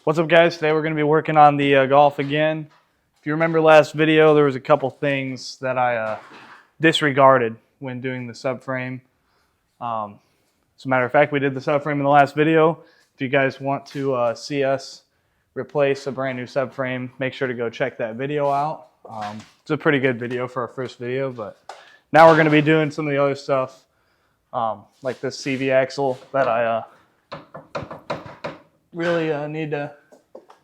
What's up, guys? Today we're going to be working on the Golf again. If you remember last video, there was a couple things that I disregarded when doing the subframe. As a matter of fact, we did the subframe in the last video. If you guys want to see us replace a brand new subframe, make sure to go check that video out. It's a pretty good video for our first video, but now we're going to be doing some of the other stuff, like this CV axle that I really need to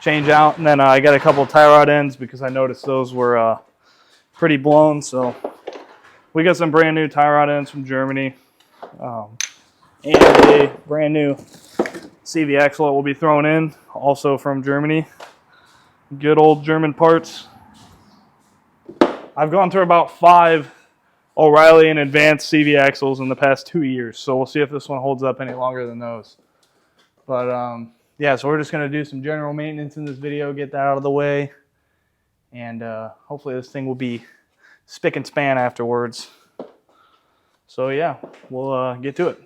change out. And then I got a couple of tie rod ends because I noticed those were pretty blown. So we got some brand new tie rod ends from Germany, and a brand new CV axle that will be thrown in, also from Germany. Good old German parts. I've gone through about 5 O'Reilly and Advanced CV axles in the past 2 years, so we'll see if this one holds up any longer than those. But yeah, so we're just going to do some general maintenance in this video, get that out of the way, and hopefully this thing will be spick and span afterwards. So yeah, we'll get to it.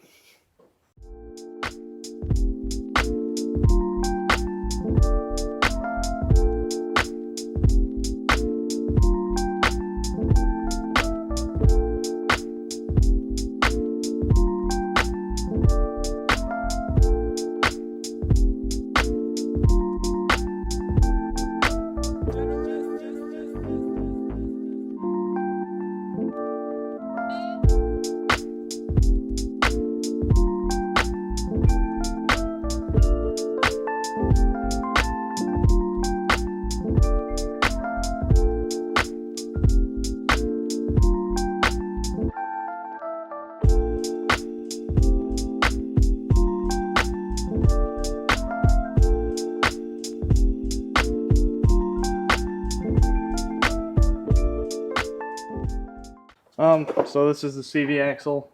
So this is the CV axle.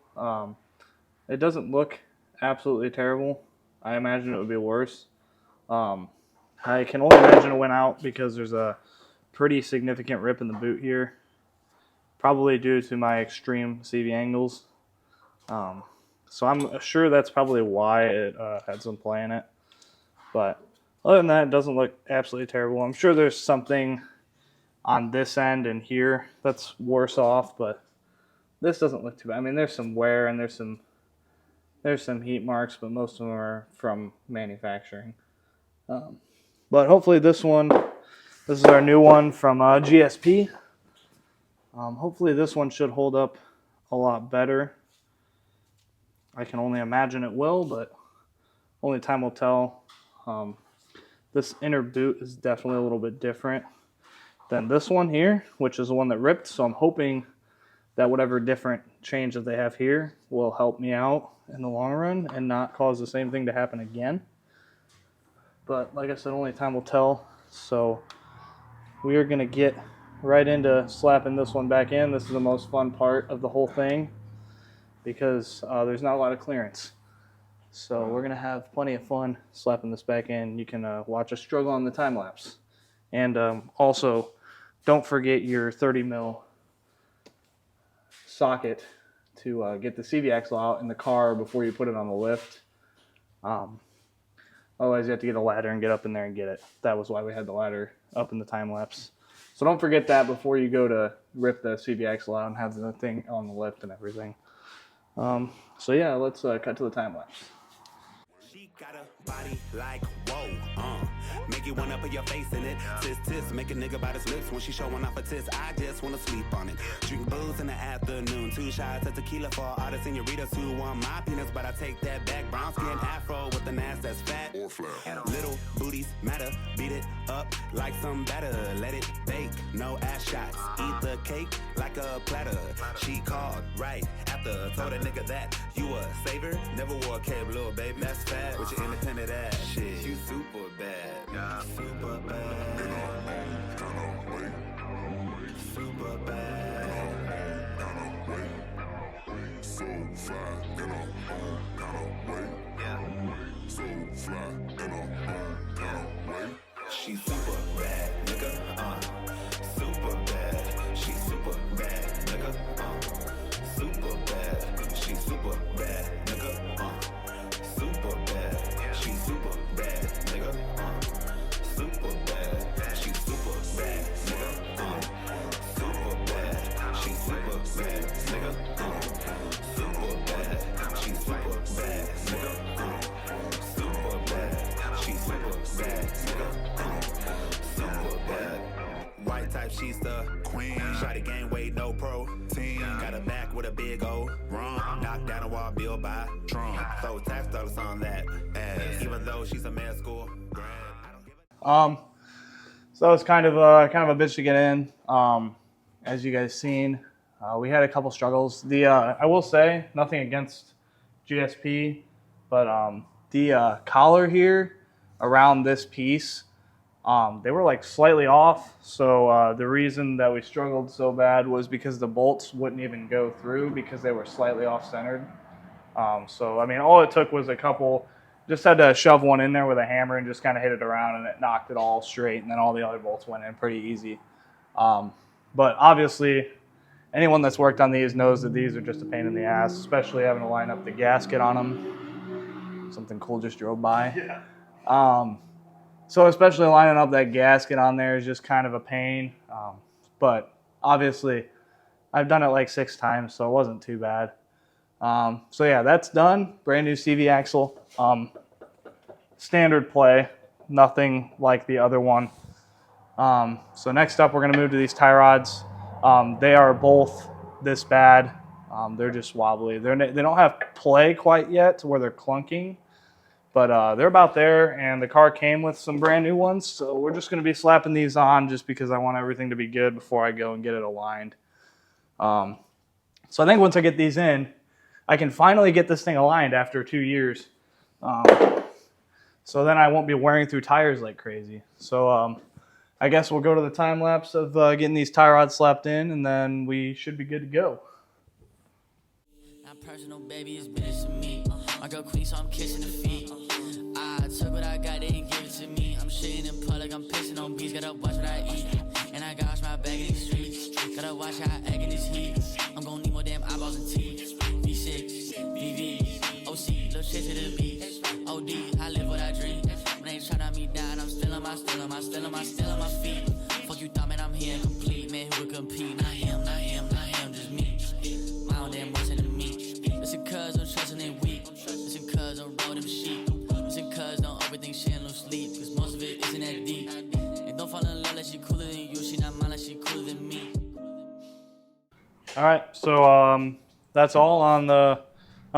It doesn't look absolutely terrible. I imagine it would be worse. I can only imagine it went out because there's a pretty significant rip in the boot here, probably due to my extreme CV angles. So I'm sure that's probably why it had some play in it. But other than that, it doesn't look absolutely terrible. I'm sure there's something on this end and here that's worse off, but this doesn't look too bad. I mean, there's some wear and there's some heat marks, but most of them are from manufacturing. But hopefully this is our new one from GSP. Hopefully this one should hold up a lot better. I can only imagine it will, but only time will tell. This inner boot is definitely a little bit different than this one here, which is the one that ripped. So I'm hoping that whatever different change that they have here will help me out in the long run and not cause the same thing to happen again. But like I said, only time will tell. So we are going to get right into slapping this one back in. This is the most fun part of the whole thing because there's not a lot of clearance. So we're going to have plenty of fun slapping this back in. You can watch us struggle on the time lapse. And also, don't forget your 30 mil socket to get the CV axle out in the car before you put it on the lift. Otherwise you have to get a ladder and get up in there and get it. That was why we had the ladder up in the time lapse. So don't forget that before you go to rip the CV axle out and have the thing on the lift and everything. So yeah, let's cut to the time lapse. She got a body like whoa, make you wanna put your face in it. Tis, make a nigga bite his lips when she showing off her tits. I just wanna sleep on it. Drink booze in the afternoon, 2 shots of tequila for all the senoritas who want my penis, but I take that back. Brown skin afro with an ass that's fat or flat. Little booties matter, beat it up like some batter. Let it bake, no ass shots. Eat the cake like a platter. She called right after, told a nigga that you a saver. Never wore a cape, little baby. That's fat with your independent ass. Shit, you super bad, super bad, super bad. So fly in a own kind of way. So fly in a own kind of way. She super bad, nigga. Super bad. She super bad, nigga. Super bad. She super bad, nigga. Super bad. She super bad, nigga. She's super bad, nigga. Super bad. White type, she's the queen. Shotty game weight, no protein. Got her back with a big old run. Knocked down a wall built by Trump. Throw tax dollars on that ass. Even though she's a med school grad. So that was kind of a bitch to get in. As you guys seen, we had a couple struggles. I will say nothing against GSP, but the collar here around this piece, they were like slightly off. So the reason that we struggled so bad was because the bolts wouldn't even go through because they were slightly off centered. So I mean, all it took was a couple. Just had to shove one in there with a hammer and just kind of hit it around, and it knocked it all straight, and then all the other bolts went in pretty easy. But obviously, anyone that's worked on these knows that these are just a pain in the ass, especially having to line up the gasket on them. Something cool just drove by. Yeah. So especially lining up that gasket on there is just kind of a pain. But obviously, I've done it like 6 times, so it wasn't too bad. So yeah, that's done. Brand new CV axle. Standard play, nothing like the other one. So next up, we're going to move to these tie rods. They are both this bad. They're just wobbly. They don't have play quite yet to where they're clunking, but they're about there, and the car came with some brand new ones. So we're just going to be slapping these on just because I want everything to be good before I go and get it aligned. So I think once I get these in, I can finally get this thing aligned after 2 years. So then I won't be wearing through tires like crazy. So I guess we'll go to the time lapse of getting these tie rods slapped in, and then we should be good to go. Not personal, baby, it's business to me. My girl queen, so I'm kissing her feet. I took what I got, they didn't give it to me. I'm shitting in public, I'm pissing on beats. Gotta watch what I eat, and I gotta watch my bag in these streets. Gotta watch how I egg in this heat. I'm gonna need more damn eyeballs and teeth. V6, VV, OC, little shit to the beach. OD, I live what I dream. When they tryna me down, I'm still on my feet. Fuck you thought, man, I'm here complete. Man, who would compete? Not him, just me. My own damn worse than me. Listen, cuz I'm trusting they weak. Listen, cuz I'm roll them sheep. Listen, cuz don't overthink shit and lose sleep. Cause most of it isn't that deep. And don't fall in love like she cooler than you. She not mine like she cooler than me. Alright, so that's all on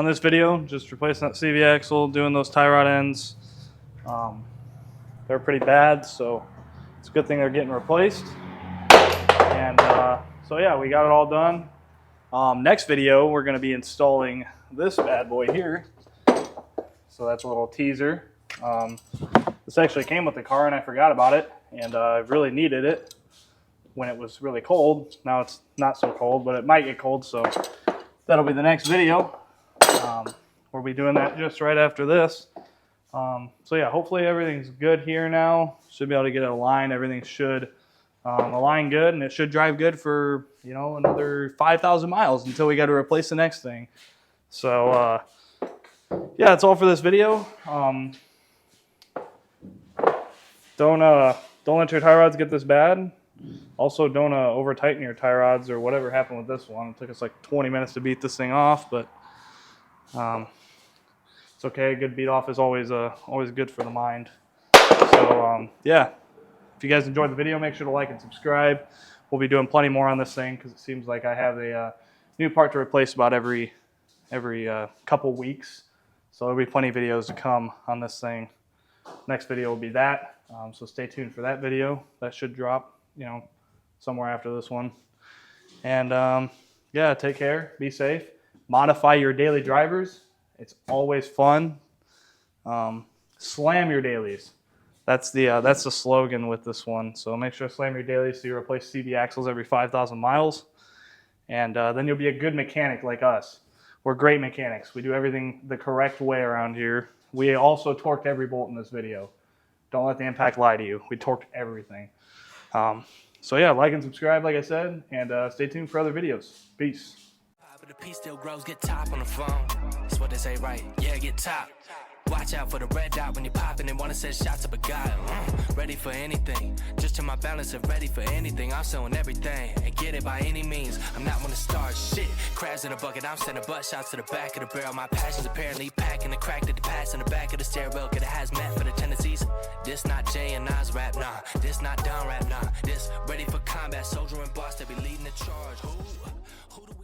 this video. Just replacing that CV axle, doing those tie rod ends. They're pretty bad, so it's a good thing they're getting replaced. And so yeah, we got it all done. Next video, we're going to be installing this bad boy here. So that's a little teaser. This actually came with the car, and I forgot about it, and I really needed it when it was really cold. Now it's not so cold, but it might get cold, so that'll be the next video. We'll be doing that just right after this. So yeah, hopefully everything's good here now. Should be able to get it aligned. Everything should align good, and it should drive good for, you know, another 5,000 miles until we got to replace the next thing. So yeah, that's all for this video. Don't let your tie rods get this bad. Also, don't over tighten your tie rods or whatever happened with this one. It took us like 20 minutes to beat this thing off, but it's okay. A good beat off is always good for the mind. So yeah, if you guys enjoyed the video, make sure to like and subscribe. We'll be doing plenty more on this thing because it seems like I have a new part to replace about every couple weeks. So there'll be plenty of videos to come on this thing. Next video will be that. So stay tuned for that video. That should drop, you know, somewhere after this one. And yeah, take care. Be safe. Modify your daily drivers. It's always fun. Slam your dailies. That's the slogan with this one. So make sure to slam your dailies so you replace CV axles every 5,000 miles. And then you'll be a good mechanic like us. We're great mechanics. We do everything the correct way around here. We also torqued every bolt in this video. Don't let the impact lie to you. We torqued everything. So yeah, like and subscribe, like I said, and stay tuned for other videos. Peace. But the piece still grows, get top on the phone. That's what they say, right? Yeah, get top. Watch out for the red dot when you're popping and wanna set shots up a guy. Ready for anything. Just to my balance and ready for anything. I'm selling everything and get it. it by any means. I'm not one to start shit. Crabs in a bucket, I'm sending butt shots to the back of the barrel. My passion's apparently packing the crack to the pass in the back of the stairwell. Get a hazmat for the tendencies. This not Jay and Nas rap, nah. This not Don rap, nah. This ready for combat, soldier and boss that be leading the charge. Who do we